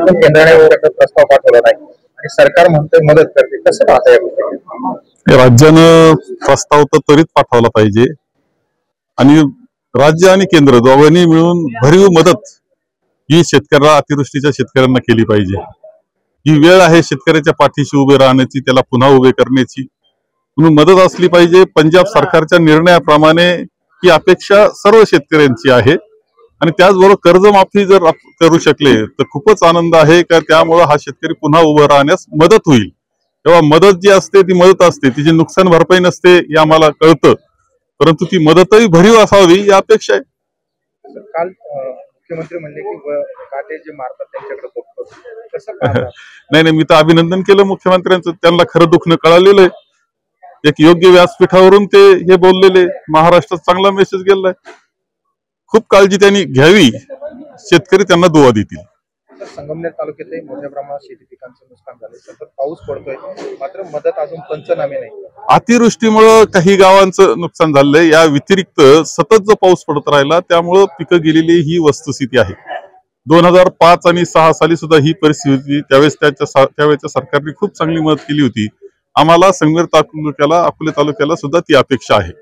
अजून केंद्राने प्रस्ताव पाठवला नाही आणि सरकार म्हणतोय मदत करते, कसं पाहता या राज्यानं प्रस्ताव तर त्वरित पाठवला पाहिजे आणि राज्य आणि केंद्र दोघांनी मिळून भरीव मदत ही शेतकऱ्याला, अतिवृष्टीच्या शेतकऱ्यांना केली पाहिजे। ही वेळ आहे शेतकऱ्याच्या पाठीशी उभे राहण्याची, त्याला पुन्हा उभे करण्याची, म्हणून मदत असली पाहिजे। पंजाब सरकारच्या निर्णयाप्रमाणे ही अपेक्षा सर्व शेतकऱ्यांची आहे आणि त्याचबरोबर कर्जमाफी जर करू शकले तर खूपच आनंद आहे, का त्यामुळे हा शेतकरी पुन्हा उभा राहण्यास मदत होईल। तेव्हा मदत जी असते ती मदत असते, तिची नुकसान भरपाई नसते हे आम्हाला कळतं, परंतु ती मदतही भरीव असावी ही अपेक्षा आहे। काल मुख्यमंत्री म्हणले की काटे जे मारतात त्यांच्याकडे बघतो, कसं नाही, मी तर अभिनंदन केलं मुख्यमंत्र्यांचं, त्यांना खरं दुखणं कळालेलं आहे। एक योग्य व्यासपीठावरून ते हे बोललेले, महाराष्ट्रात चांगला मेसेज गेलाय। खूप काळजी त्यांनी घ्यावी, शेतकरी त्यांना दुवा देतील। संगमनेर तालुक्यातही मोठ्या प्रमाणात शेती पिकांचं नुकसान झालंय, सतत पाऊस पडतोय, मात्र मदत अजून पंचनामे नाही। अतिवृष्टीमुळे काही गावांचं नुकसान झालंय, या व्यतिरिक्त सतत जो पाऊस पडत राहिला त्यामुळे पिकं गेलेली ही वस्तुस्थिती आहे। 2005 आणि 6 साली सुद्धा ही परिस्थिती त्यावेळेच्या सरकारने खूप चांगली मदत केली होती। आम्हाला संगमेर तालुक्याला, अकोले तालुक्याला सुद्धा ती अपेक्षा आहे।